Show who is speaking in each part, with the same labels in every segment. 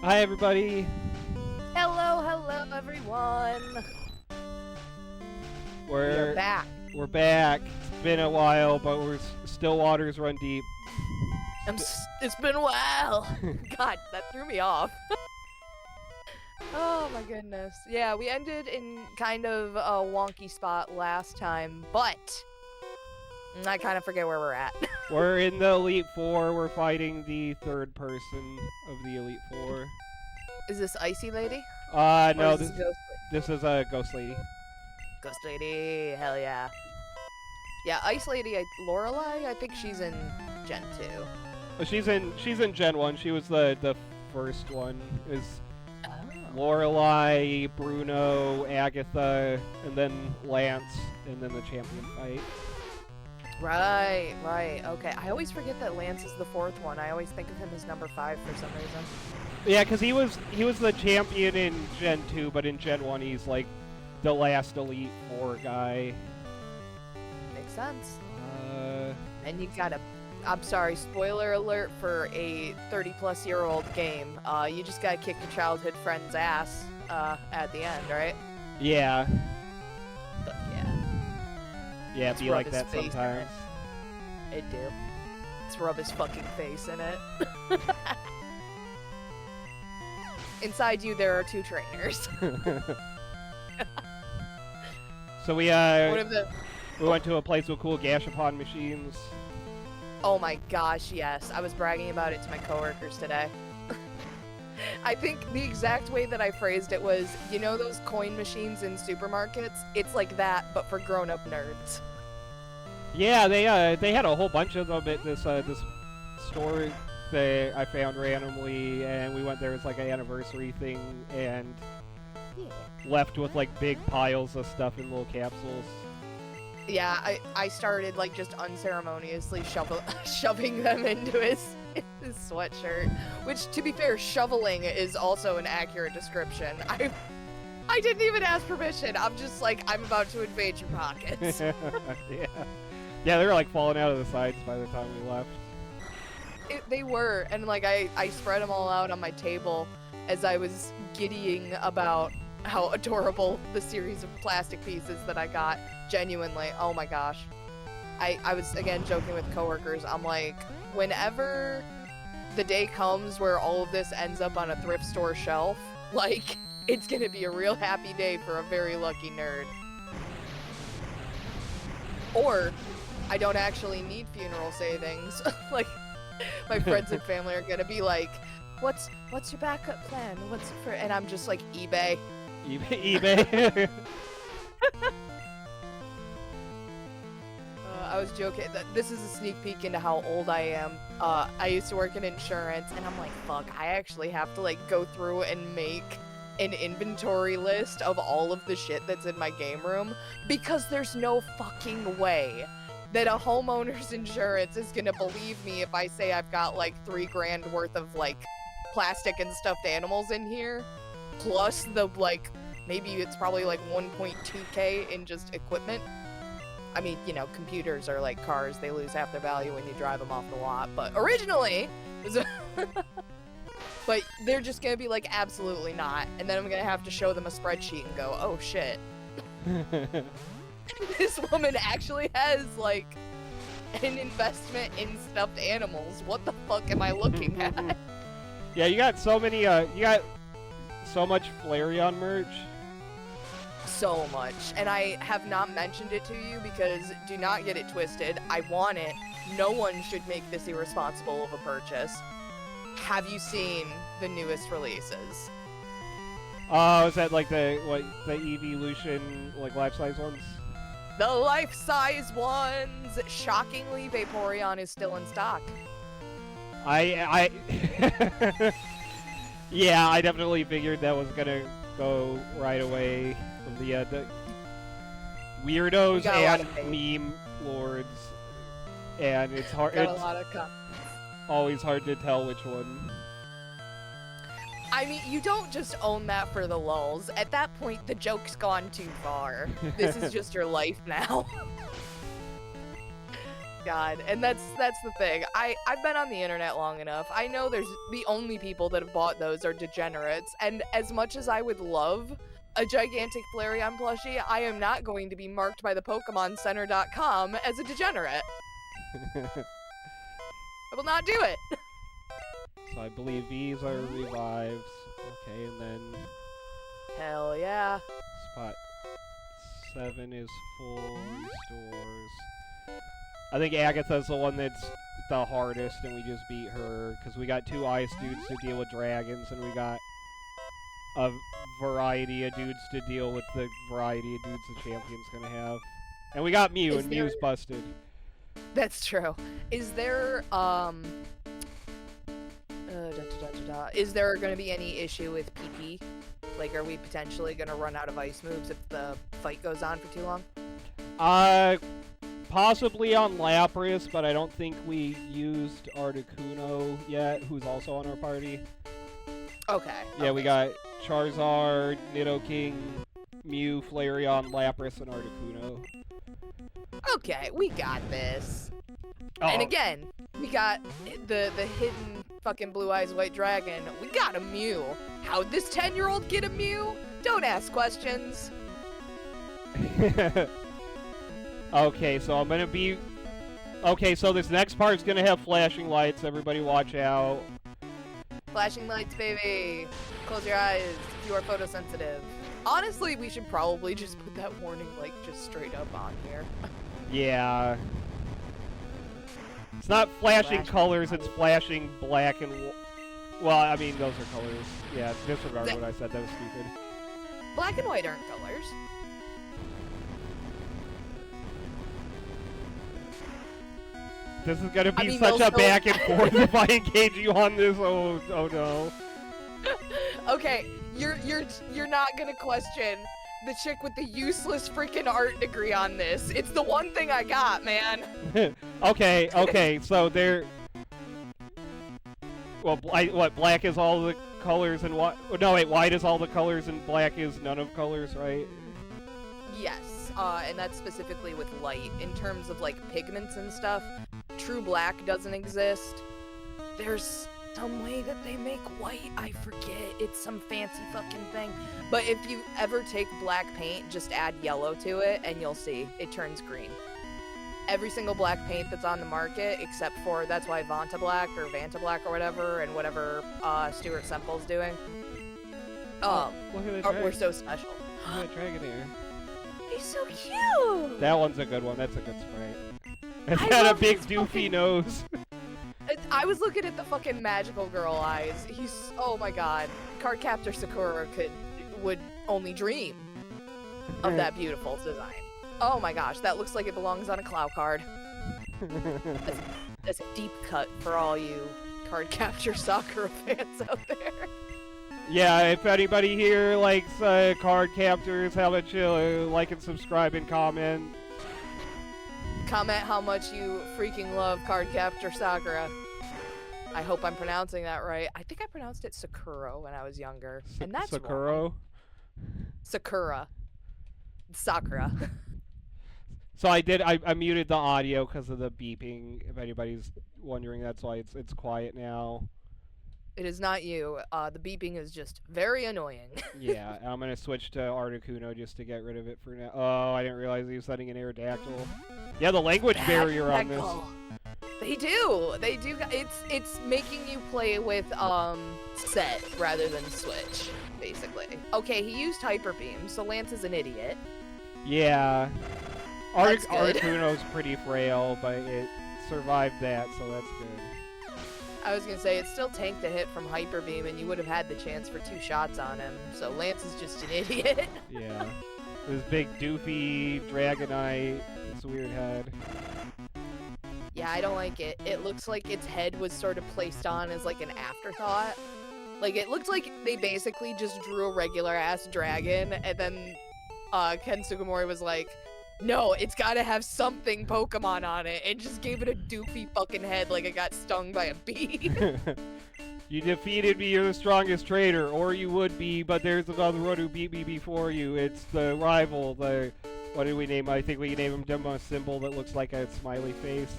Speaker 1: Hi, everybody.
Speaker 2: Hello, hello, everyone. We are
Speaker 1: We're
Speaker 2: back.
Speaker 1: we're back. It's been a while, but still waters run deep.
Speaker 2: It's been a while. God, that threw me off. Oh my goodness. Yeah, we ended in kind of a wonky spot last time, but I kind of forget where we're at.
Speaker 1: We're in the Elite Four. We're fighting the third person of the Elite Four.
Speaker 2: Is this Icy Lady?
Speaker 1: No,
Speaker 2: Or is this Ghost
Speaker 1: this is a Ghost Lady.
Speaker 2: Lady? Ghost Lady, hell yeah. Yeah, Ice Lady, Lorelei, I think she's in Gen 2.
Speaker 1: Oh, she's in Gen 1. She was the first one. Is Lorelei, Bruno, Agatha, and then Lance, and then the champion fight.
Speaker 2: Right, okay. I always forget that Lance is the fourth one. I always think of him as number 5 for some reason.
Speaker 1: Yeah, because he was the champion in Gen 2, but in Gen 1 he's like the last Elite Four guy.
Speaker 2: Makes sense. And you gotta... I'm sorry, spoiler alert for a 30-plus-year-old game. You just gotta kick your childhood friend's ass at the end, right?
Speaker 1: Yeah.
Speaker 2: But yeah.
Speaker 1: Yeah, it'd be
Speaker 2: rub
Speaker 1: like
Speaker 2: his
Speaker 1: that
Speaker 2: face in
Speaker 1: sometimes.
Speaker 2: It do. Let's rub his fucking face in it. Inside you, there are 2 trainers.
Speaker 1: So we
Speaker 2: One of the...
Speaker 1: we went to a place with cool Gashapon machines.
Speaker 2: Oh my gosh, yes. I was bragging about it to my coworkers today. I think the exact way that I phrased it was, you know those coin machines in supermarkets? It's like that, but for grown-up nerds.
Speaker 1: Yeah, they had a whole bunch of them at this store that I found randomly, and we went there as like an anniversary thing, and left with like big piles of stuff in little capsules.
Speaker 2: Yeah, I started like just unceremoniously shoving them into his sweatshirt. Which, to be fair, shoveling is also an accurate description. I didn't even ask permission. I'm just like, I'm about to invade your pockets.
Speaker 1: Yeah, they were like falling out of the sides by the time we left.
Speaker 2: They were, and like I spread them all out on my table as I was giddying about how adorable the series of plastic pieces that I got. Genuinely, oh my gosh. I was, again, joking with coworkers. I'm like, whenever the day comes where all of this ends up on a thrift store shelf, like, it's gonna be a real happy day for a very lucky nerd. Or, I don't actually need funeral savings. Like, my friends and family are gonna be like, what's your backup plan? And I'm just like, eBay.
Speaker 1: eBay.
Speaker 2: I was joking. This is a sneak peek into how old I am. I used to work in insurance, and I'm like, fuck, I actually have to, like, go through and make an inventory list of all of the shit that's in my game room, because there's no fucking way that a homeowner's insurance is gonna believe me if I say I've got, like, $3,000 worth of, like, plastic and stuffed animals in here, plus the, like, maybe it's probably, like, 1.2K in just equipment. I mean, you know, computers are like cars. They lose half their value when you drive them off the lot. But originally, but they're just going to be like, absolutely not. And then I'm going to have to show them a spreadsheet and go, oh shit. This woman actually has like an investment in stuffed animals. What the fuck am I looking at?
Speaker 1: Yeah, you got so many, you got so much Flareon merch.
Speaker 2: So much, and I have not mentioned it to you because do not get it twisted. I want it. No one should make this irresponsible of a purchase. Have you seen the newest releases?
Speaker 1: Oh, is that like the Evolution, like life-size ones?
Speaker 2: The life-size ones! Shockingly, Vaporeon is still in stock.
Speaker 1: Yeah, I definitely figured that was gonna go right away. The weirdos and meme lords, and it's hard.
Speaker 2: Got a lot of comments.
Speaker 1: Always hard to tell which one.
Speaker 2: I mean, you don't just own that for the lulz. At that point, the joke's gone too far. This is just your life now. God, and that's the thing. I've been on the internet long enough. I know there's the only people that have bought those are degenerates, and as much as I would love a gigantic Flareon plushie, I am not going to be marked by the PokemonCenter.com as a degenerate. I will not do it.
Speaker 1: So I believe these are revives. Okay, and then
Speaker 2: Hell yeah.
Speaker 1: spot 7 is full restores. I think Agatha's the one that's the hardest, and we just beat her because we got 2 ice dudes to deal with dragons, and we got a variety of dudes to deal with the variety of dudes the champion's gonna have. And we got Mew,
Speaker 2: Is
Speaker 1: and Mew's
Speaker 2: there-
Speaker 1: busted.
Speaker 2: That's true. Is there is there going to be any issue with PP? Like, are we potentially going to run out of ice moves if the fight goes on for too long?
Speaker 1: Possibly on Lapras, but I don't think we used Articuno yet, who's also on our party.
Speaker 2: Okay.
Speaker 1: Yeah, we
Speaker 2: okay.
Speaker 1: got Charizard, Nidoking, Mew, Flareon, Lapras, and Articuno.
Speaker 2: Okay, we got this.
Speaker 1: Oh,
Speaker 2: And again, we got the hidden fucking Blue Eyes White Dragon. We got a Mew. How'd this 10-year-old get a Mew? Don't ask questions.
Speaker 1: okay, so I'm gonna be... Okay, so this next part's gonna have flashing lights. Everybody watch out.
Speaker 2: Flashing lights, baby. Close your eyes. You are photosensitive. Honestly, we should probably just put that warning, like, just straight up on here.
Speaker 1: Yeah. It's not flashing
Speaker 2: Flashing
Speaker 1: colors, it's flashing black and... Well, I mean, those are colors. Yeah, disregard what I said. That was stupid.
Speaker 2: Black and white aren't colors.
Speaker 1: This is gonna be
Speaker 2: I mean,
Speaker 1: such
Speaker 2: they'll
Speaker 1: a back and forth if I engage you on this. Oh no.
Speaker 2: Okay, you're not gonna question the chick with the useless freaking art degree on this. It's the one thing I got, man.
Speaker 1: okay, so there... Well, what, black is all the colors and what... No, wait, white is all the colors and black is none of colors, right?
Speaker 2: Yes, and that's specifically with light. In terms of, like, pigments and stuff, true black doesn't exist. There's some way that they make white, I forget. It's some fancy fucking thing. But if you ever take black paint, just add yellow to it, and you'll see, it turns green. Every single black paint that's on the market, except for, that's why Vanta Black, or Vanta Black, or whatever, and whatever Stuart Semple's doing.
Speaker 1: Look at that
Speaker 2: We're so special.
Speaker 1: Look at that Dragonair.
Speaker 2: He's so cute!
Speaker 1: That one's a good one. That's a good sprite. It's
Speaker 2: I
Speaker 1: got a
Speaker 2: love
Speaker 1: big
Speaker 2: his
Speaker 1: doofy
Speaker 2: fucking-
Speaker 1: nose.
Speaker 2: I was looking at the fucking magical girl eyes. He's, oh my god. Cardcaptor Sakura would only dream of that beautiful design. Oh my gosh, that looks like it belongs on a Clow card. That's a deep cut for all you Cardcaptor Sakura fans out there.
Speaker 1: Yeah, if anybody here likes card captors, how about you like and subscribe and comment.
Speaker 2: Comment how much you freaking love Cardcaptor Sakura. I hope I'm pronouncing that right. I think I pronounced it Sakura when I was younger. And that's wrong.
Speaker 1: Sakura.
Speaker 2: Sakura. Sakura.
Speaker 1: So I muted the audio because of the beeping. If anybody's wondering, that's why it's quiet now.
Speaker 2: It is not you. The beeping is just very annoying.
Speaker 1: Yeah, I'm gonna switch to Articuno just to get rid of it for now. Oh, I didn't realize he was setting an Aerodactyl. Yeah, the language barrier on this.
Speaker 2: They do. They do. It's making you play with set rather than switch, basically. Okay, he used Hyper Beam, so Lance is an idiot.
Speaker 1: Yeah.
Speaker 2: That's good.
Speaker 1: Articuno's pretty frail, but it survived that, so that's good.
Speaker 2: I was gonna say, it still tanked a hit from Hyper Beam, and you would have had the chance for 2 shots on him, so Lance is just an idiot.
Speaker 1: Yeah. This big doofy Dragonite, this weird head.
Speaker 2: Yeah, I don't like it. It looks like its head was sort of placed on as like an afterthought. Like, it looked like they basically just drew a regular-ass dragon, and then Ken Sugimori was like, no, it's gotta have something Pokemon on it, and just gave it a doofy fucking head like it got stung by a bee.
Speaker 1: You defeated me, you're the strongest trainer, or you would be, but there's another one who beat me before you. It's the rival, what did we name? I think we named him Demo Symbol that looks like a smiley face.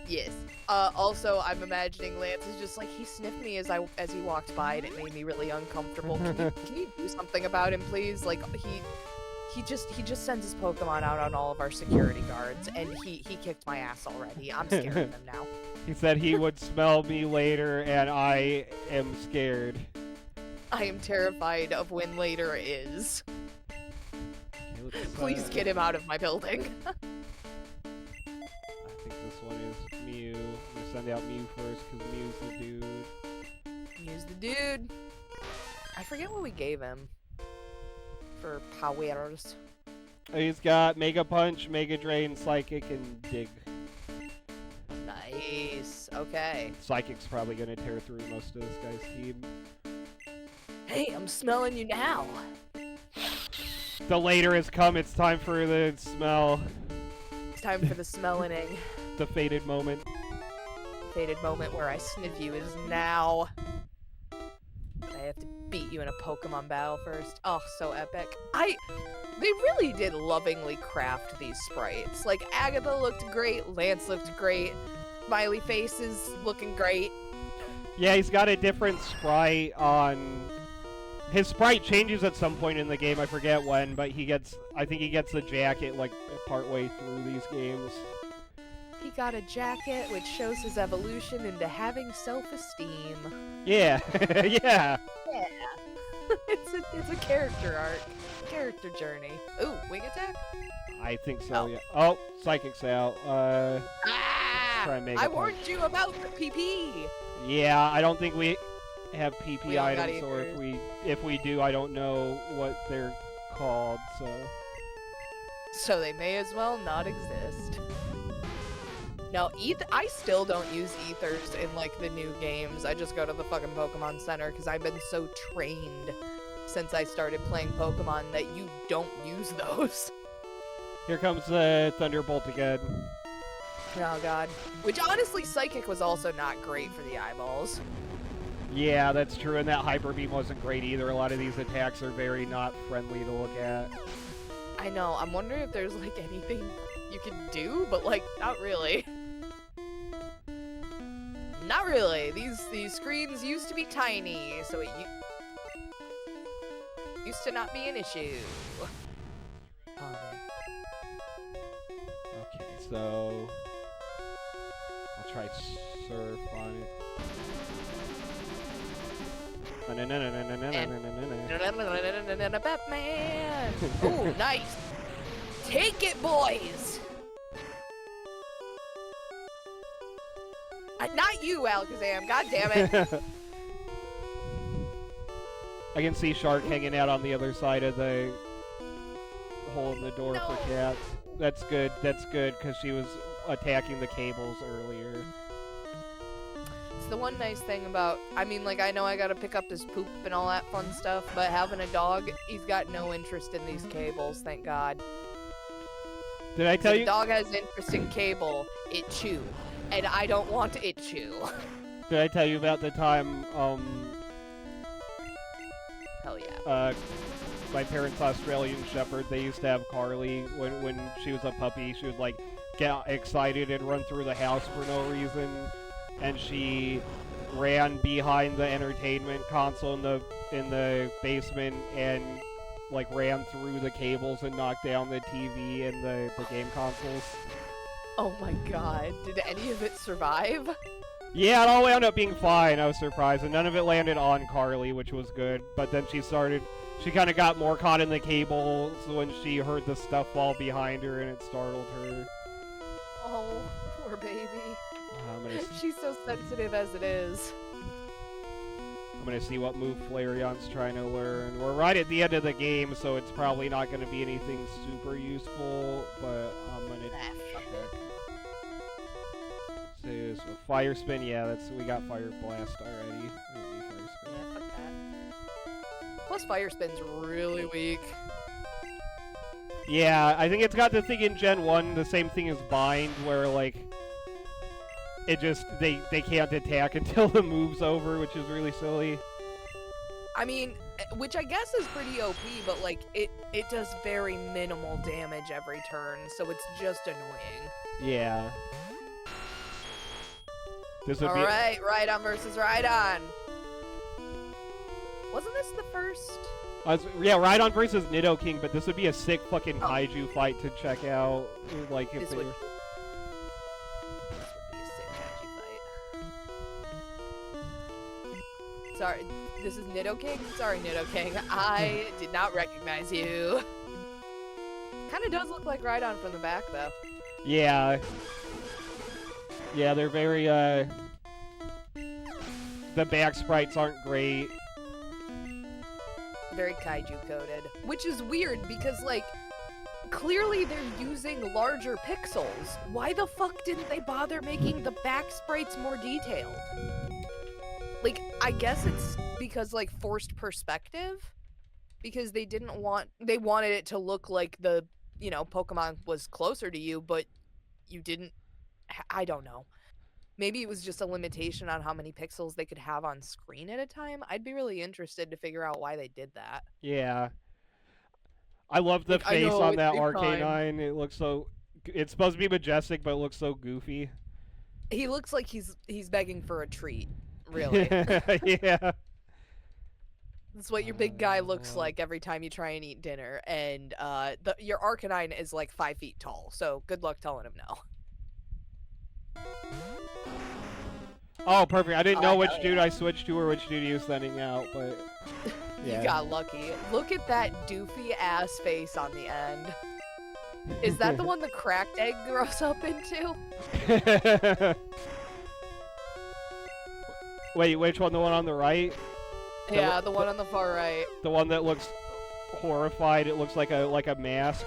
Speaker 2: Yes. Also, I'm imagining Lance is just like, he sniffed me as he walked by, and it made me really uncomfortable. Can you do something about him, please? Like, he just sends his Pokemon out on all of our security guards, and he kicked my ass already. I'm scared of him now.
Speaker 1: He said he would smell me later, and I am scared.
Speaker 2: I am terrified of when later is.
Speaker 1: Okay,
Speaker 2: Please get him out of my building.
Speaker 1: I think this one is Mew. I'm gonna send out Mew first, because Mew's the dude.
Speaker 2: Mew's the dude. I forget what we gave him for powers.
Speaker 1: He's got Mega Punch, Mega Drain, Psychic, and Dig.
Speaker 2: Nice. Okay.
Speaker 1: Psychic's probably gonna tear through most of this guy's team.
Speaker 2: Hey, I'm smelling you now.
Speaker 1: The later has come, it's time for the smell.
Speaker 2: It's time for the smelling.
Speaker 1: The fated moment.
Speaker 2: Fated moment where I sniff you is now. I have to beat you in a Pokemon battle first. Oh, so epic. They really did lovingly craft these sprites. Like, Agatha looked great, Lance looked great, Smiley Face is looking great.
Speaker 1: Yeah, he's got a different sprite on... His sprite changes at some point in the game, I forget when, but I think he gets the jacket, like, partway through these games.
Speaker 2: He got a jacket, which shows his evolution into having self-esteem.
Speaker 1: Yeah, yeah.
Speaker 2: Yeah. it's a character arc. Character journey. Ooh, wing attack?
Speaker 1: I think so,
Speaker 2: Oh.
Speaker 1: yeah. Oh, Psychic's out. Try and make
Speaker 2: I
Speaker 1: a punch.
Speaker 2: warned you about the PP!
Speaker 1: Yeah, I don't think we have PP
Speaker 2: We don't got
Speaker 1: items, or
Speaker 2: either.
Speaker 1: if we do, I don't know what they're called, so...
Speaker 2: So they may as well not exist. No, I still don't use ethers in, like, the new games. I just go to the fucking Pokemon Center, because I've been so trained since I started playing Pokemon that you don't use those.
Speaker 1: Here comes the Thunderbolt again.
Speaker 2: Oh god. Which, honestly, Psychic was also not great for the eyeballs.
Speaker 1: Yeah, that's true, and that Hyper Beam wasn't great either. A lot of these attacks are very not friendly to look at.
Speaker 2: I know, I'm wondering if there's, like, anything you can do, but, like, not really. Not really. These screens used to be tiny, so it used to not be an issue. Oh, man.
Speaker 1: Okay, so... I'll try Surf on it.
Speaker 2: Batman! Ooh, nice! Take it, boys! Not you, Alakazam, god damn it!
Speaker 1: I can see Shark hanging out on the other side of the hole in the door
Speaker 2: No.
Speaker 1: for cats. That's good, because she was attacking the cables earlier.
Speaker 2: It's the one nice thing about, I mean, like, I know I gotta pick up his poop and all that fun stuff, but having a dog, he's got no interest in these cables, thank God.
Speaker 1: Did I tell
Speaker 2: If
Speaker 1: you?
Speaker 2: a dog has interest in cable, it chew. And I don't want it chew.
Speaker 1: Did I tell you about the time,
Speaker 2: Hell yeah.
Speaker 1: my parents' Australian Shepherd, they used to have Carly when she was a puppy. She would, like, get excited and run through the house for no reason. And she ran behind the entertainment console in the basement and, like, ran through the cables and knocked down the TV and the game consoles.
Speaker 2: Oh my god. Did any of it survive?
Speaker 1: Yeah, it all wound up being fine. I was surprised. And none of it landed on Carly, which was good. But then she kind of got more caught in the cables when she heard the stuff fall behind her and it startled her.
Speaker 2: Oh, poor baby.
Speaker 1: I'm gonna
Speaker 2: She's so sensitive as it is.
Speaker 1: see what move Flareon's trying to learn. We're right at the end of the game, so it's probably not going to be anything super useful, but I'm going to check. So Fire Spin, yeah, we got Fire Blast already. I don't need Fire Spin.
Speaker 2: Yeah, fuck that. Plus, Fire Spin's really weak.
Speaker 1: Yeah, I think it's got the thing in Gen 1, the same thing as Bind, where, like, it just, they can't attack until the move's over, which is really silly.
Speaker 2: I mean, which I guess is pretty OP, but, like, it does very minimal damage every turn, so it's just annoying.
Speaker 1: Yeah. This would
Speaker 2: All
Speaker 1: be
Speaker 2: right, Rhydon versus Rhydon. Wasn't this the first?
Speaker 1: yeah, Rhydon versus Nidoking, but this would be a sick fucking kaiju fight to check out. Like if
Speaker 2: This
Speaker 1: they
Speaker 2: would
Speaker 1: were...
Speaker 2: be a sick kaiju fight. Sorry, this is Nidoking? Sorry, Nidoking. I did not recognize you. Kind of does look like Rhydon from the back, though.
Speaker 1: Yeah. Yeah, they're very, the back sprites aren't great.
Speaker 2: Very kaiju coded. Which is weird because, like, clearly they're using larger pixels. Why the fuck didn't they bother making the back sprites more detailed? Like, I guess it's because, like, forced perspective? Because they wanted it to look like the, you know, Pokemon was closer to you, but you didn't, I don't know. Maybe it was just a limitation on how many pixels they could have on screen at a time. I'd be really interested to figure out why they did that.
Speaker 1: Yeah. I love the
Speaker 2: Like, I
Speaker 1: face
Speaker 2: know
Speaker 1: on
Speaker 2: it's
Speaker 1: that
Speaker 2: big time.
Speaker 1: Arcanine. It looks so... It's supposed to be majestic, but it looks so goofy.
Speaker 2: He looks like he's begging for a treat, really.
Speaker 1: Yeah.
Speaker 2: That's what your big guy looks like every time you try and eat dinner, and your Arcanine is like 5 feet tall, so good luck telling him no.
Speaker 1: Oh, perfect. I didn't know which
Speaker 2: hell
Speaker 1: dude
Speaker 2: yeah.
Speaker 1: I switched to or which dude he was sending out, but... Yeah.
Speaker 2: You got lucky. Look at that doofy ass face on the end. Is that the one the cracked egg grows up into?
Speaker 1: Wait, which one? The one on the right?
Speaker 2: Yeah, the one on the far right.
Speaker 1: The one that looks horrified. It looks like a mask.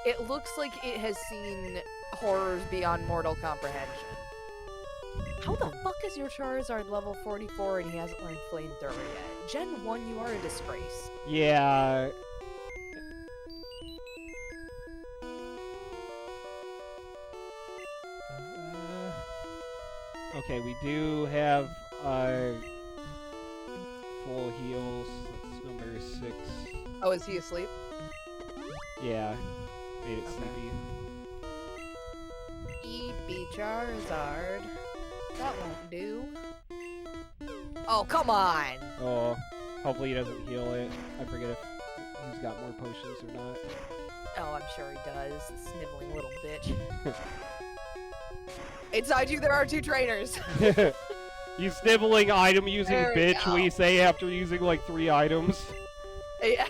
Speaker 2: It looks like it has seen horrors beyond mortal comprehension. How the fuck is your Charizard level 44 and he hasn't learned Flamethrower yet? Gen 1, you are a disgrace.
Speaker 1: Yeah. Okay, we do have full heals. That's number 6.
Speaker 2: Oh, is he asleep?
Speaker 1: Yeah, made it
Speaker 2: Okay.
Speaker 1: sleepy.
Speaker 2: Eepy Charizard. That won't do. Oh, come on!
Speaker 1: Oh, hopefully he doesn't heal it. I forget if he's got more potions or not.
Speaker 2: Oh, I'm sure he does. The sniveling little bitch. Inside you, there are 2 trainers.
Speaker 1: You sniveling item using
Speaker 2: There we
Speaker 1: bitch,
Speaker 2: go.
Speaker 1: we say after using like 3 items.
Speaker 2: Yeah.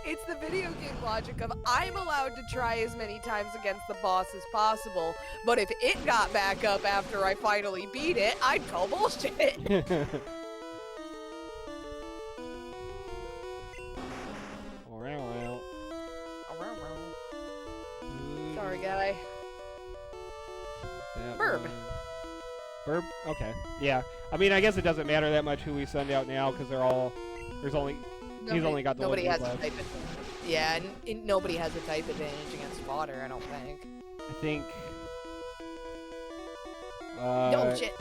Speaker 2: It's the video game logic of I'm allowed to try as many times against the boss as possible, but if it got back up after I finally beat it, I'd call bullshit.
Speaker 1: Well.
Speaker 2: Sorry, guy.
Speaker 1: That
Speaker 2: Burb.
Speaker 1: one. Burb? Okay. Yeah. I mean, I guess it doesn't matter that much who we send out now, because they're all... He's only got the
Speaker 2: nobody
Speaker 1: one
Speaker 2: has
Speaker 1: left.
Speaker 2: a type advantage. Yeah, and nobody has a type advantage against water, I don't think.
Speaker 1: I think...
Speaker 2: No shit.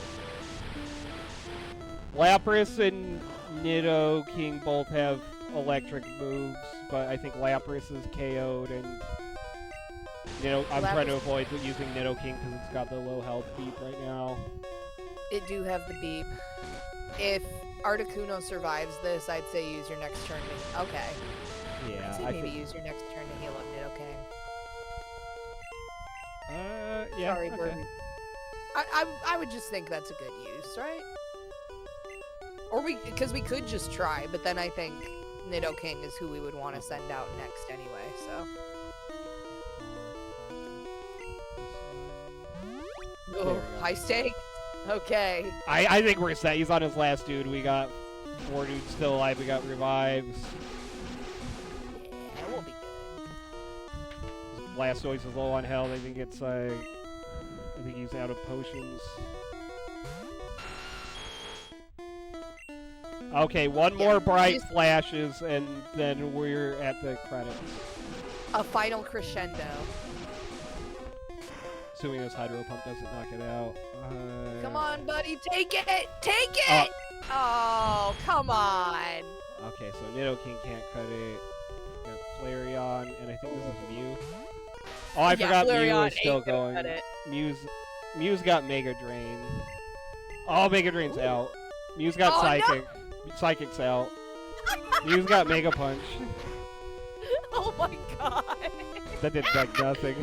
Speaker 1: Lapras and Nidoking both have electric moves, but I think Lapras is KO'd, and I'm trying to avoid using Nidoking because it's got the low health beep right now.
Speaker 2: It do have the beep. If Articuno survives this, I'd say use your next turn to... Okay.
Speaker 1: Yeah,
Speaker 2: I'd say
Speaker 1: I
Speaker 2: maybe
Speaker 1: think...
Speaker 2: use your next turn to heal up Nidoking.
Speaker 1: Yeah,
Speaker 2: Sorry,
Speaker 1: okay.
Speaker 2: Birdie. I would just think that's a good use, right? Or because we could just try, but then I think Nidoking is who we would want to send out next anyway, so...
Speaker 1: There
Speaker 2: Oh,
Speaker 1: we go.
Speaker 2: high stakes. Okay.
Speaker 1: I think we're set. He's on his last dude. We got 4 dudes still alive. We got revives.
Speaker 2: Yeah, we'll be good.
Speaker 1: Blastoise is low on health. I think it's I think he's out of potions. Okay, one more bright
Speaker 2: just-
Speaker 1: flashes, and then we're at the credits.
Speaker 2: A final crescendo.
Speaker 1: Assuming this hydro pump doesn't knock it out.
Speaker 2: Come on, buddy, take it! Take it! Oh, come on!
Speaker 1: Okay, so Nidoking can't cut it. Got Flareon, and I think this is Mew. Oh, I forgot Mew
Speaker 2: Flareon
Speaker 1: is still
Speaker 2: ain't gonna
Speaker 1: going.
Speaker 2: cut it.
Speaker 1: Mew's Mew's got Mega Drain. Oh, Mega Drain's out. Mew's got
Speaker 2: Oh,
Speaker 1: Psychic. Psychic's out. Mew's got Mega Punch.
Speaker 2: Oh my god.
Speaker 1: That did like nothing.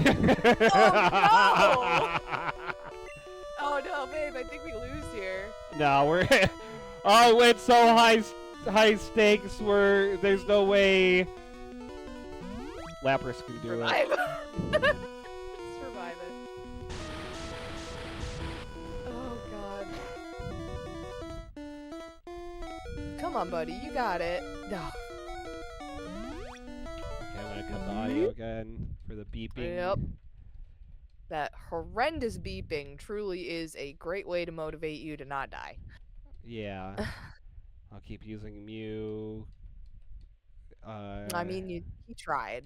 Speaker 2: Oh no, babe, I think we lose here.
Speaker 1: No, we're. Oh, it's so high stakes. There's no way. Lapras can do
Speaker 2: Survive.
Speaker 1: it.
Speaker 2: Survive it. Oh god. Come on, buddy, you got it. No.
Speaker 1: Okay, I'm gonna cut the audio again for the beeping.
Speaker 2: Yep. That horrendous beeping truly is a great way to motivate you to not die.
Speaker 1: Yeah. I'll keep using Mew.
Speaker 2: I mean, he tried.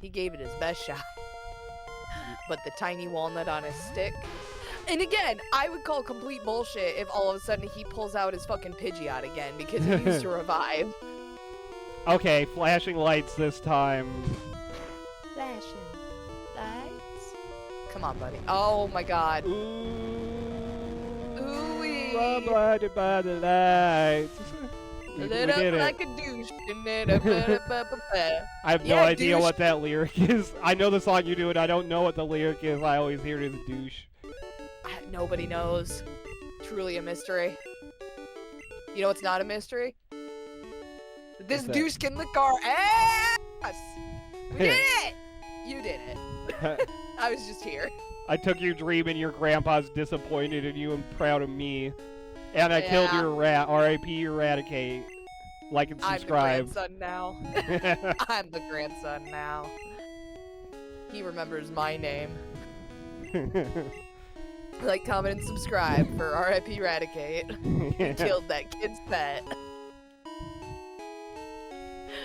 Speaker 2: He gave it his best shot. But the tiny walnut on his stick. And again, I would call complete bullshit if all of a sudden he pulls out his fucking Pidgeot again because he used to revive.
Speaker 1: Okay, flashing lights this time.
Speaker 2: Flashing lights. Come on, buddy. Oh my god. Ooh-wee.
Speaker 1: I'm blinded by the lights. We
Speaker 2: Lit
Speaker 1: did
Speaker 2: up
Speaker 1: it.
Speaker 2: like a douche.
Speaker 1: I have no
Speaker 2: Yeah,
Speaker 1: idea
Speaker 2: douche.
Speaker 1: what that lyric is. I know the song you do, and I don't know what the lyric is. I always hear it as douche.
Speaker 2: Nobody knows. Truly a mystery. You know what's not a mystery? This
Speaker 1: What's that?
Speaker 2: douche can lick our ass! We did it! You did it. I was just here.
Speaker 1: I took your dream, and your grandpa's disappointed in you and proud of me. And I killed
Speaker 2: Yeah.
Speaker 1: your rat. R.I.P. Eradicate. Like and subscribe.
Speaker 2: I'm the grandson now. I'm the grandson now. He remembers my name. Like, comment, and subscribe for RIP Eradicate. Killed that kid's pet.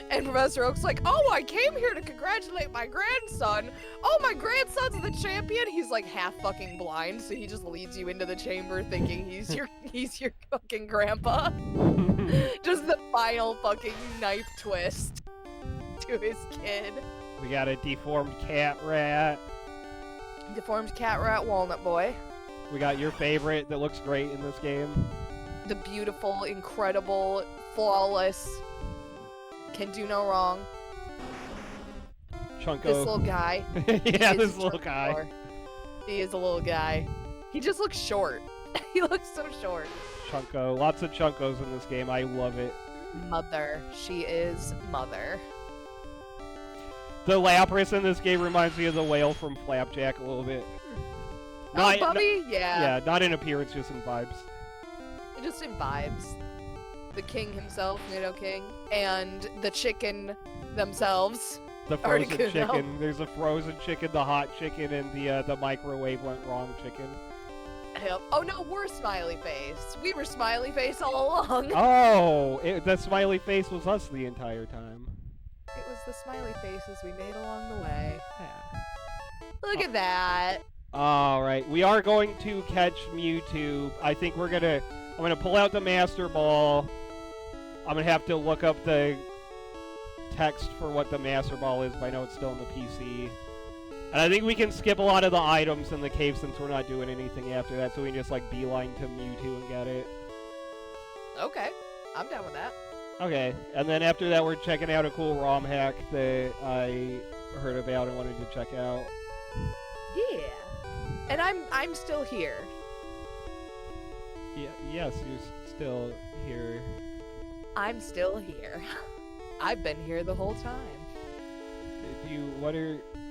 Speaker 2: And Professor Oak's like, oh, I came here to congratulate my grandson. Oh, my grandson's the champion. He's like half fucking blind, so he just leads you into the chamber thinking he's your fucking grandpa. Just the final fucking knife twist to his kid.
Speaker 1: We got a deformed cat rat.
Speaker 2: Deformed cat rat walnut boy.
Speaker 1: We got your favorite that looks great in this game.
Speaker 2: The beautiful, incredible, flawless, can do no wrong.
Speaker 1: Chunko.
Speaker 2: This little guy.
Speaker 1: Yeah,
Speaker 2: He
Speaker 1: this
Speaker 2: is
Speaker 1: little guy.
Speaker 2: Chunko. He is a little guy. He just looks short. He looks so short.
Speaker 1: Chunko. Lots of Chunkos in this game. I love it.
Speaker 2: Mother. She is mother.
Speaker 1: The Lapras in this game reminds me of the whale from Flapjack a little bit.
Speaker 2: Oh, Bubby?
Speaker 1: Yeah, not in appearance, just in vibes.
Speaker 2: Just in vibes. The king himself, Nido King, and the chicken themselves.
Speaker 1: The frozen
Speaker 2: Articuno.
Speaker 1: chicken. There's a frozen chicken, the hot chicken, and the microwave went wrong chicken.
Speaker 2: Yep. Oh no, we're Smiley Face. We were Smiley Face all along.
Speaker 1: Oh, the smiley face was us the entire time.
Speaker 2: It was the Smiley Faces we made along the way.
Speaker 1: Yeah.
Speaker 2: Look at that.
Speaker 1: Alright, we are going to catch Mewtwo. I think I'm gonna pull out the Master Ball. I'm gonna have to look up the text for what the Master Ball is, but I know it's still in the PC. And I think we can skip a lot of the items in the cave since we're not doing anything after that, so we can just like beeline to Mewtwo and get it.
Speaker 2: Okay, I'm down with that.
Speaker 1: Okay, and then after that we're checking out a cool ROM hack that I heard about and wanted to check out.
Speaker 2: Yeah. And I'm still here.
Speaker 1: Yeah, yes, you're still here.
Speaker 2: I'm still here. I've been here the whole time.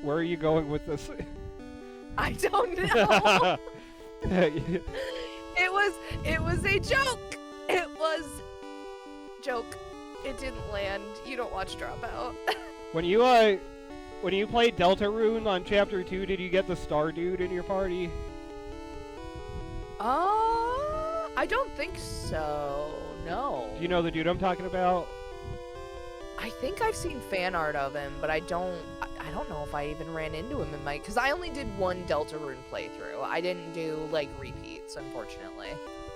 Speaker 1: Where are you going with this?
Speaker 2: I don't know. It was a joke. It was joke. It didn't land. You don't watch Dropout.
Speaker 1: When you played Deltarune on Chapter 2, did you get the Star Dude in your party?
Speaker 2: I don't think so. No.
Speaker 1: Do you know the dude I'm talking about?
Speaker 2: I think I've seen fan art of him, but I don't know if I even ran into him in my, because I only did one Deltarune playthrough. I didn't do like repeats, unfortunately.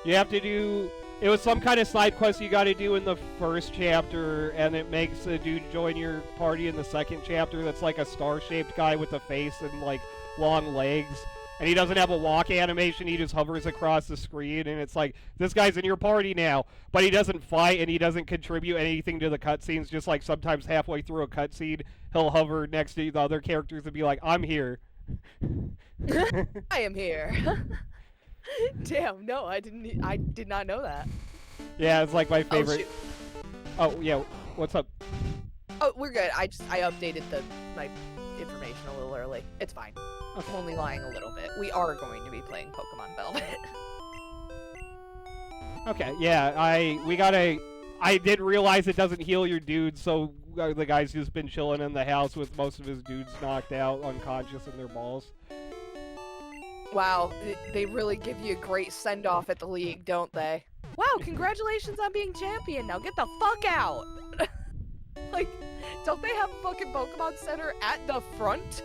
Speaker 1: You have to do. It was some kind of side quest you got to do in the first chapter, and it makes a dude join your party in the second chapter. That's like a star-shaped guy with a face and like long legs. And he doesn't have a walk animation, he just hovers across the screen, and it's like, this guy's in your party now. But he doesn't fight, and he doesn't contribute anything to the cutscenes, just like sometimes halfway through a cutscene, he'll hover next to the other characters and be like, I'm here.
Speaker 2: I am here. Damn, no, I did not know that.
Speaker 1: Yeah, it's like my favorite.
Speaker 2: Oh,
Speaker 1: yeah, what's up?
Speaker 2: Oh, we're good. I updated my information a little early. It's fine.
Speaker 1: Okay.
Speaker 2: I'm only lying a little bit. We are going to be playing Pokemon Velvet.
Speaker 1: Okay, yeah, I didn't realize it doesn't heal your dudes, so the guy's just been chilling in the house with most of his dudes knocked out, unconscious in their balls.
Speaker 2: Wow, they really give you a great send-off at the league, don't they? Wow, congratulations on being champion. Now get the fuck out. Like, don't they have a fucking Pokemon Center at the front?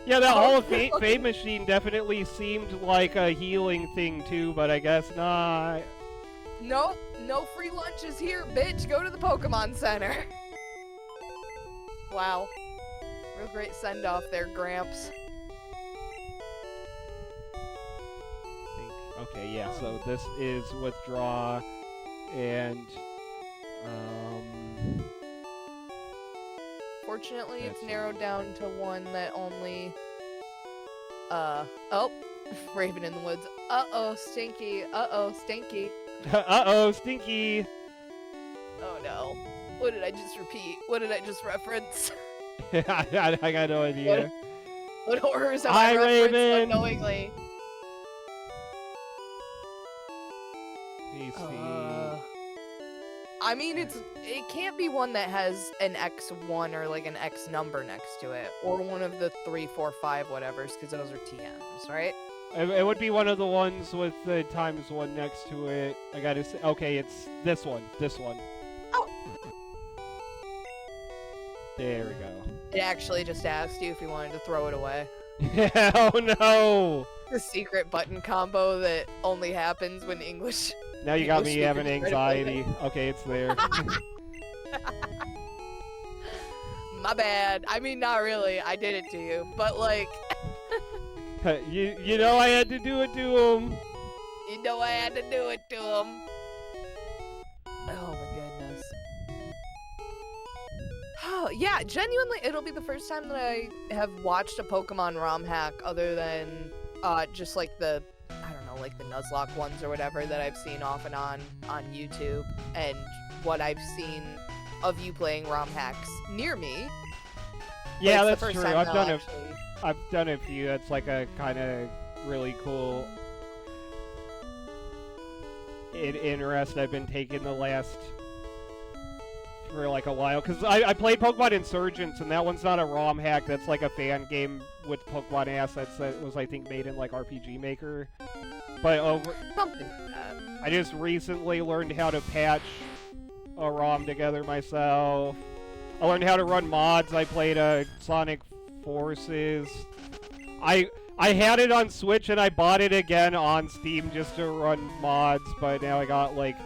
Speaker 1: Yeah, that Hall of Fame machine definitely seemed like a healing thing too, but I guess not.
Speaker 2: Nope, no free lunches here, bitch. Go to the Pokemon Center. Wow. Real great send-off there, Gramps.
Speaker 1: Okay, yeah, so this is withdraw, and,
Speaker 2: Fortunately, it's narrowed down to one that only, oh, Raven in the Woods. Uh-oh, Stinky. Uh-oh, Stinky.
Speaker 1: Uh-oh, Stinky!
Speaker 2: Oh no. What did I just repeat? What did I just reference?
Speaker 1: I got no idea.
Speaker 2: What horrors have
Speaker 1: Hi,
Speaker 2: I referenced
Speaker 1: Raven.
Speaker 2: unknowingly? I mean, it can't be one that has an X1 or like an X number next to it, or one of the 3, 4, 5 whatevers, because those are TMs, right?
Speaker 1: It would be one of the ones with the ×1 next to it. I gotta say, okay, it's this one.
Speaker 2: Oh!
Speaker 1: There we go.
Speaker 2: It actually just asked you if you wanted to throw it away.
Speaker 1: Oh no!
Speaker 2: The secret button combo that only happens when English...
Speaker 1: Now you got
Speaker 2: English
Speaker 1: me having
Speaker 2: speakers try to play
Speaker 1: anxiety. Okay, it's there.
Speaker 2: My bad. I mean, not really. I did it to you, but like...
Speaker 1: you know I had to do it to him.
Speaker 2: You know I had to do it to him. Oh my goodness. Oh, yeah, genuinely, it'll be the first time that I have watched a Pokemon ROM hack other than just like the, I don't know, like the Nuzlocke ones or whatever that I've seen off and on YouTube, and what I've seen of you playing ROM hacks near me.
Speaker 1: Yeah,
Speaker 2: It's the
Speaker 1: that's
Speaker 2: first
Speaker 1: true.
Speaker 2: time
Speaker 1: I've
Speaker 2: that
Speaker 1: done
Speaker 2: I'll
Speaker 1: it.
Speaker 2: actually-
Speaker 1: I've done a few. It's like a kind of really cool interest I've been taking the last for like a while, because I played Pokemon Insurgents, and that one's not a ROM hack. That's like a fan game with Pokemon assets that was, I think, made in like RPG Maker. But
Speaker 2: Something like that.
Speaker 1: I just recently learned how to patch a ROM together myself. I learned how to run mods. I played Sonic Forces. I had it on Switch and I bought it again on Steam just to run mods, but now I got like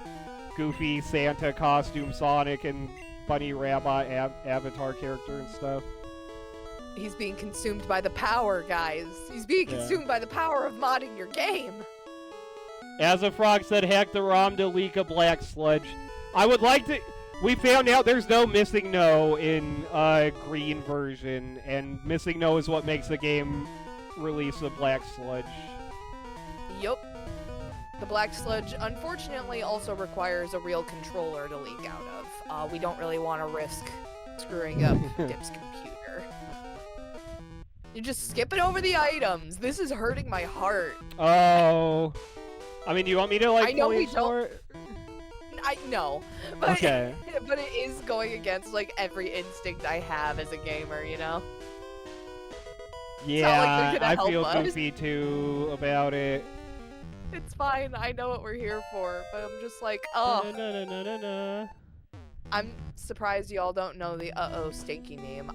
Speaker 1: Goofy Santa costume Sonic and Bunny Rabbit avatar character and stuff.
Speaker 2: He's being consumed by the power, guys. He's being consumed by the power of modding your game.
Speaker 1: As a Frog said, hack the ROM to leak a black sludge. I would like to... We found out there's no Missing No in green version, and Missing No is what makes the game release a black sludge.
Speaker 2: Yup. The black sludge, unfortunately, also requires a real controller to leak out of. We don't really want to risk screwing up Dip's computer. You're just skipping over the items. This is hurting my heart.
Speaker 1: Oh. I mean, you want me to, like,
Speaker 2: I know
Speaker 1: fully
Speaker 2: we don't-
Speaker 1: explore it?
Speaker 2: I know, but
Speaker 1: Okay.
Speaker 2: but it is going against like every instinct I have as a gamer, you know.
Speaker 1: Yeah,
Speaker 2: gonna
Speaker 1: I
Speaker 2: help
Speaker 1: feel
Speaker 2: us.
Speaker 1: goofy too about it.
Speaker 2: It's fine. I know what we're here for, but I'm just like, oh.
Speaker 1: Na-na-na-na-na-na.
Speaker 2: I'm surprised y'all don't know the uh-oh Stinky name.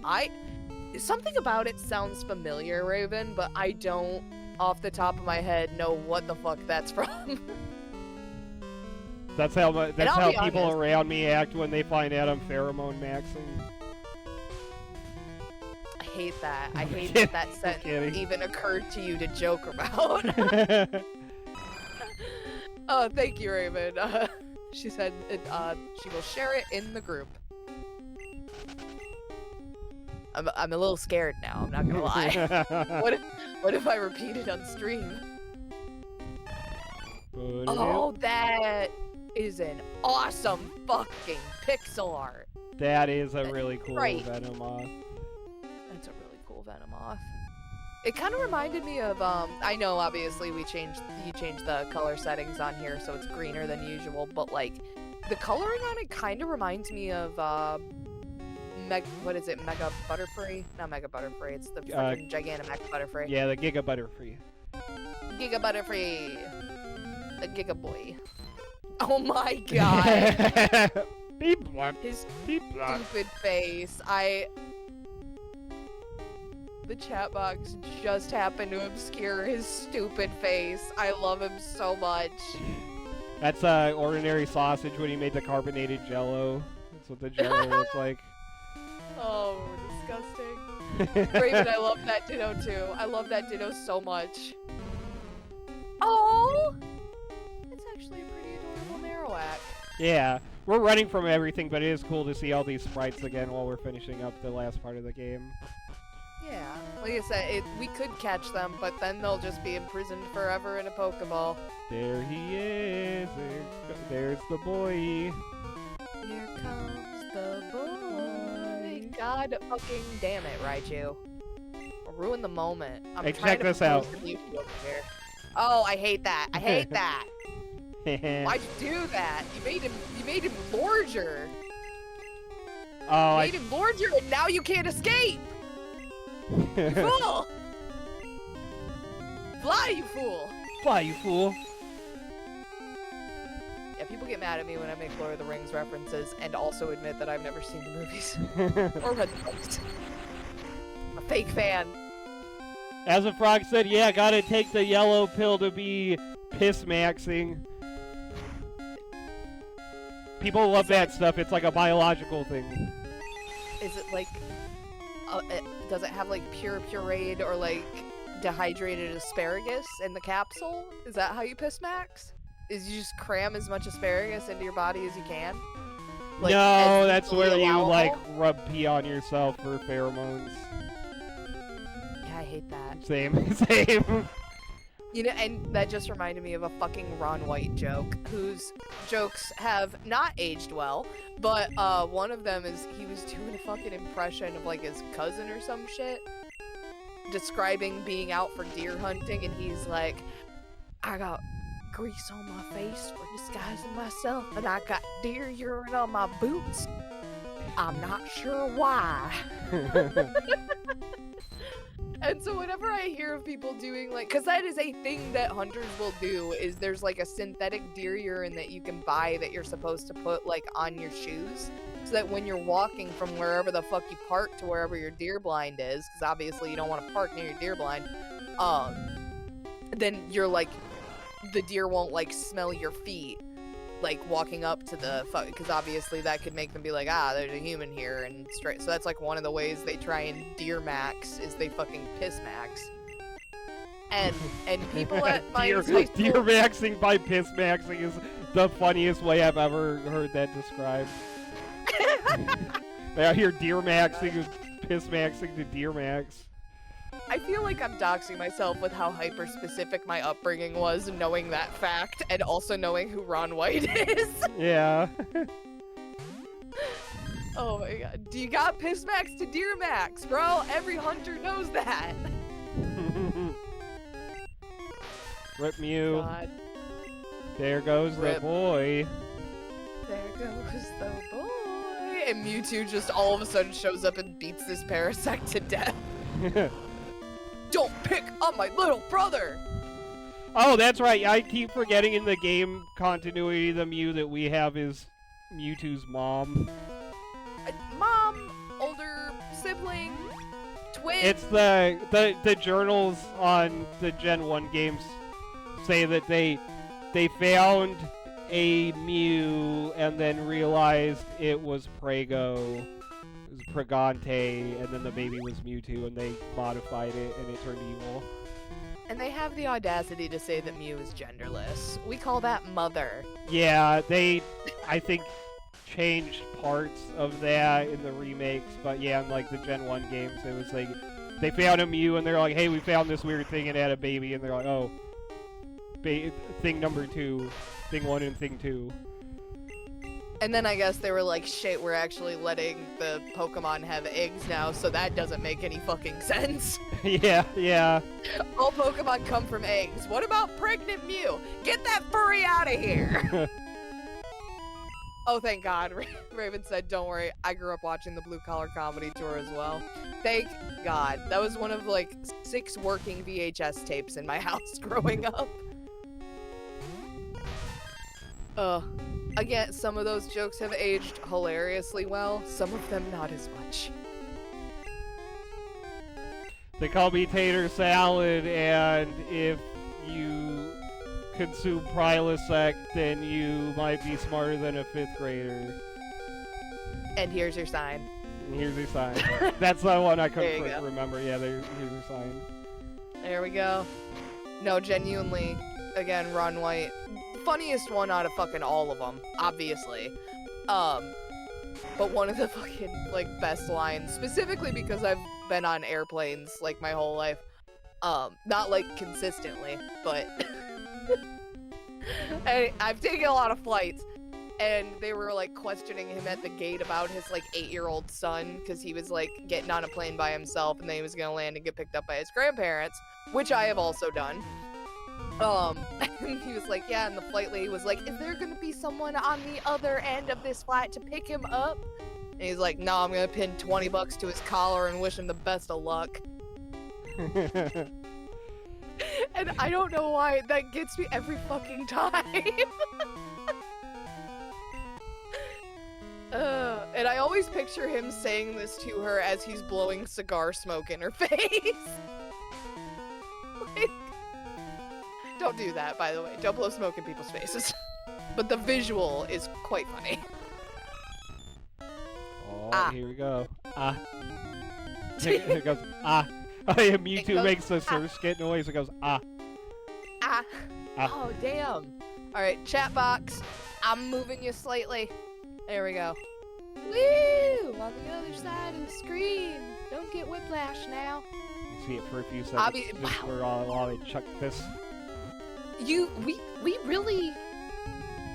Speaker 2: Something about it sounds familiar, Raven, but I don't, off the top of my head, know what the fuck that's from.
Speaker 1: That's how
Speaker 2: I'll
Speaker 1: people
Speaker 2: be honest.
Speaker 1: around me act when they find out I'm pheromone maxing.
Speaker 2: I hate that. I hate that that sentence even occurred to you to joke about. Oh, thank you, Raven. She said she will share it in the group. I'm a little scared now, I'm not gonna lie. What if I repeat it on stream? Oh, that is an awesome fucking pixel art.
Speaker 1: That is a really cool Venomoth.
Speaker 2: That's a really cool Venomoth. It kind of reminded me of, I know obviously you changed the color settings on here so it's greener than usual, but like, the coloring on it kind of reminds me of, what is it, Mega Butterfree? Not Mega Butterfree, it's the freaking Gigantamax Butterfree.
Speaker 1: Yeah, the Giga Butterfree.
Speaker 2: Giga Butterfree! The Giga Boy. Oh my god!
Speaker 1: Beep blop.
Speaker 2: His
Speaker 1: Beep blop.
Speaker 2: stupid face. The chat box just happened to obscure his stupid face. I love him so much.
Speaker 1: That's ordinary sausage when he made the carbonated jello. That's what the jello looks like.
Speaker 2: Oh, disgusting. Raven, I love that Ditto too. I love that Ditto so much. Oh! It's actually a pretty adorable Marowak.
Speaker 1: Yeah, we're running from everything, but it is cool to see all these sprites again while we're finishing up the last part of the game.
Speaker 2: Yeah, like I said, we could catch them, but then they'll just be imprisoned forever in a Pokeball.
Speaker 1: There he is. There's the boy.
Speaker 2: Here comes the boy. God fucking damn it, Raichu. Ruin the moment.
Speaker 1: Hey, check this out.
Speaker 2: Oh, I hate that. I hate that. Why'd you do that? You made him larger.
Speaker 1: Oh,
Speaker 2: you made him larger, and now you can't escape. You fool! Fly, you fool!
Speaker 1: Fly, you fool!
Speaker 2: Yeah, people get mad at me when I make Lord of the Rings references and also admit that I've never seen the movies. Or read the books. I'm a fake fan.
Speaker 1: As a frog said, yeah, gotta take the yellow pill to be piss-maxing. People love that stuff, it's like a biological thing.
Speaker 2: Is it like... does it have like pure pureed or like dehydrated asparagus in the capsule? Is that how you piss max? Is you just cram as much asparagus into your body as you can? Like,
Speaker 1: no, that's where you like rub pee on yourself for pheromones.
Speaker 2: Yeah, I hate that.
Speaker 1: Same, same.
Speaker 2: You know, and that just reminded me of a fucking Ron White joke, whose jokes have not aged well, but one of them is he was doing a fucking impression of like his cousin or some shit, describing being out for deer hunting, and he's like, I got grease on my face for disguising myself, and I got deer urine on my boots. I'm not sure why. And so whenever I hear of people doing like, cause that is a thing that hunters will do, is there's like a synthetic deer urine that you can buy that you're supposed to put like on your shoes, so that when you're walking from wherever the fuck you park to wherever your deer blind is, cause obviously you don't want to park near your deer blind, then you're like, the deer won't like smell your feet, like walking up to the because obviously that could make them be like, ah, there's a human here, and straight. So that's like one of the ways they try and deer max is they fucking piss max. And people at my high school,
Speaker 1: deer maxing by piss maxing is the funniest way I've ever heard that described. I hear deer maxing is piss maxing to deer max.
Speaker 2: I feel like I'm doxing myself with how hyper-specific my upbringing was, knowing that fact, and also knowing who Ron White is.
Speaker 1: Yeah.
Speaker 2: Oh my god. Do you got piss max to deer max, bro? Every hunter knows that.
Speaker 1: Rip Mew.
Speaker 2: God.
Speaker 1: There goes the boy.
Speaker 2: There goes the boy. And Mewtwo just all of a sudden shows up and beats this Parasect to death. Don't pick on my little brother!
Speaker 1: Oh, that's right. I keep forgetting in the game continuity the Mew that we have is Mewtwo's mom.
Speaker 2: Mom, older sibling, twin.
Speaker 1: It's the journals on the Gen 1 games say that they found a Mew and then realized it was Prego. It was Pregante, and then the baby was Mewtwo, and they modified it, and it turned evil.
Speaker 2: And they have the audacity to say that Mew is genderless. We call that mother.
Speaker 1: Yeah, they, I think, changed parts of that in the remakes, but yeah, in like the Gen 1 games, it was like, they found a Mew, and they're like, hey, we found this weird thing, and it had a baby, and they're like, oh, thing number 2, thing 1 and thing 2.
Speaker 2: And then I guess they were like, shit, we're actually letting the Pokemon have eggs now, so that doesn't make any fucking sense.
Speaker 1: Yeah.
Speaker 2: All Pokemon come from eggs. What about pregnant Mew? Get that furry out of here! Oh, thank God. Raven said, don't worry, I grew up watching the Blue Collar Comedy Tour as well. Thank God. That was one of like 6 working VHS tapes in my house growing up. Again, some of those jokes have aged hilariously well, some of them not as much.
Speaker 1: They call me Tater Salad, and if you consume Prilosec, then you might be smarter than a 5th grader.
Speaker 2: And here's your sign.
Speaker 1: And here's your sign. That's the one I
Speaker 2: There
Speaker 1: couldn't
Speaker 2: you go.
Speaker 1: remember. Yeah, here's your sign.
Speaker 2: There we go. No, genuinely, again, Ron White. Funniest one out of fucking all of them, obviously. But one of the fucking, like, best lines, specifically because I've been on airplanes, like, my whole life. Not, like, consistently, but... I've taken a lot of flights, and they were, like, questioning him at the gate about his, like, 8-year-old son, because he was, like, getting on a plane by himself, and then he was gonna land and get picked up by his grandparents, which I have also done. And he was like, yeah, and the flight lady was like, is there gonna be someone on the other end of this flight to pick him up? And he's like, no, I'm gonna pin $20 to his collar and wish him the best of luck. And I don't know why, that gets me every fucking time. And I always picture him saying this to her as he's blowing cigar smoke in her face. Like, don't do that, by the way. Don't blow smoke in people's faces. But the visual is quite funny.
Speaker 1: Oh, here we go. Here it goes, Oh, yeah, Mewtwo makes the Surskit noise. It goes, Ah.
Speaker 2: Oh, damn. Alright, chat box. I'm moving you slightly. There we go. Woo! On the other side of the screen. Don't get whiplash now.
Speaker 1: You see it for a few seconds. Just for while they chuck this.
Speaker 2: We really...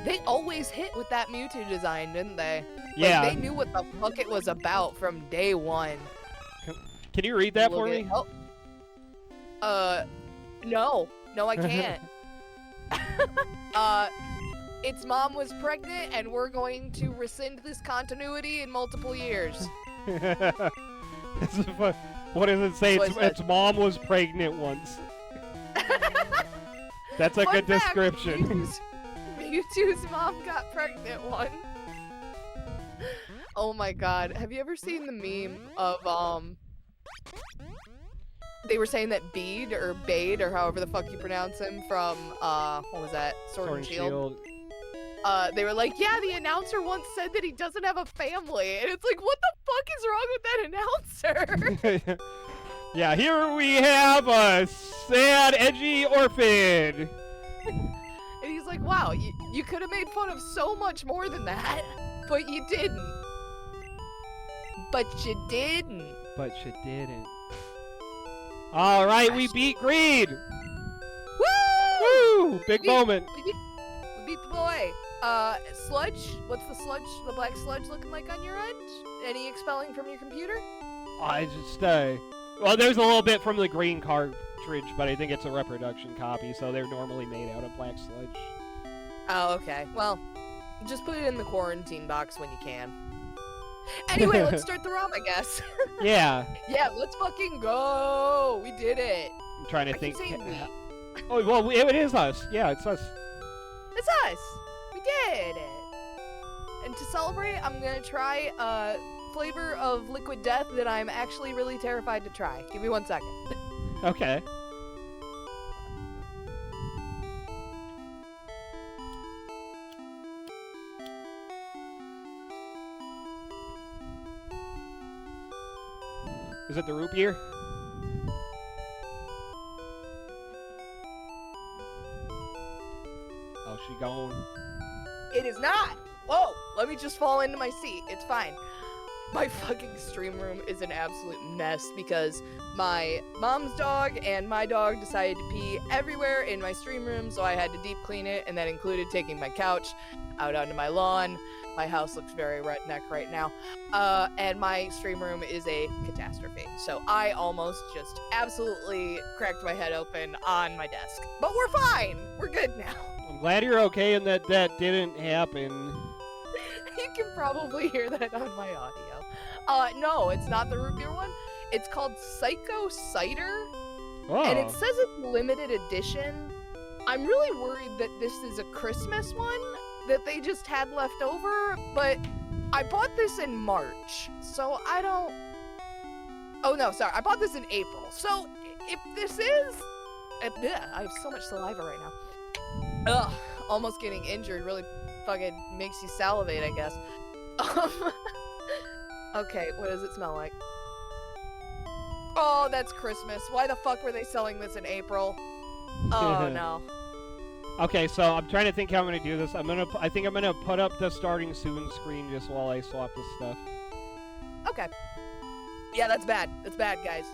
Speaker 2: They always hit with that Mewtwo design, didn't they?
Speaker 1: Yeah.
Speaker 2: Like, they knew what the fuck it was about from day one.
Speaker 1: Can you read that for me?
Speaker 2: No. No, I can't. Its mom was pregnant, and we're going to rescind this continuity in multiple years.
Speaker 1: What does it say? Its mom was pregnant once. That's a
Speaker 2: Fun
Speaker 1: good
Speaker 2: fact,
Speaker 1: description.
Speaker 2: Mewtwo's mom got pregnant once. Oh my god. Have you ever seen the meme of, they were saying that Bede, or Bade, or however the fuck you pronounce him, from, what was that? Sword and Shield? They were like, yeah, the announcer once said that he doesn't have a family. And it's like, what the fuck is wrong with that announcer?
Speaker 1: Yeah, here we have a sad, edgy orphan.
Speaker 2: And he's like, wow, you could have made fun of so much more than that, but you didn't. But you didn't.
Speaker 1: But you didn't. All right, we beat Greed.
Speaker 2: Woo!
Speaker 1: Woo! Big moment.
Speaker 2: We beat the boy. Sludge? What's the sludge, the black sludge looking like on your end? Any expelling from your computer?
Speaker 1: I just, well, there's a little bit from the green cartridge, but I think it's a reproduction copy, so they're normally made out of black sludge.
Speaker 2: Oh, okay. Well, just put it in the quarantine box when you can. Anyway, let's start the ROM, I guess.
Speaker 1: Yeah.
Speaker 2: Yeah, let's fucking go! We did it!
Speaker 1: I'm trying to
Speaker 2: I keep
Speaker 1: think.
Speaker 2: saying we.
Speaker 1: Oh, well, it is us. Yeah, it's us.
Speaker 2: It's us! We did it! And to celebrate, I'm gonna try a flavor of liquid death that I'm actually really terrified to try. Give me 1 second.
Speaker 1: Okay. Is it the root beer? Oh, she gone.
Speaker 2: It is not! Whoa! Let me just fall into my seat. It's fine. My fucking stream room is an absolute mess because my mom's dog and my dog decided to pee everywhere in my stream room, so I had to deep clean it, and that included taking my couch out onto my lawn. My house looks very redneck right now. And my stream room is a catastrophe. So I almost just absolutely cracked my head open on my desk. But we're fine! We're good now.
Speaker 1: I'm glad you're okay and that didn't happen.
Speaker 2: You can probably hear that on my audio. No, it's not the root beer one. It's called Psycho Cider.
Speaker 1: Oh.
Speaker 2: And it says it's limited edition. I'm really worried that this is a Christmas one that they just had left over, but I bought this in March, so I don't... Oh no, sorry, I bought this in April. So if this is... I have so much saliva right now. Ugh, almost getting injured really fucking makes you salivate, I guess. Okay, what does it smell like? Oh, that's Christmas. Why the fuck were they selling this in April? Oh no.
Speaker 1: Okay, so I'm trying to think how I'm gonna do this. I think I'm gonna put up the starting soon screen just while I swap this stuff.
Speaker 2: Okay. Yeah, that's bad. That's bad, guys.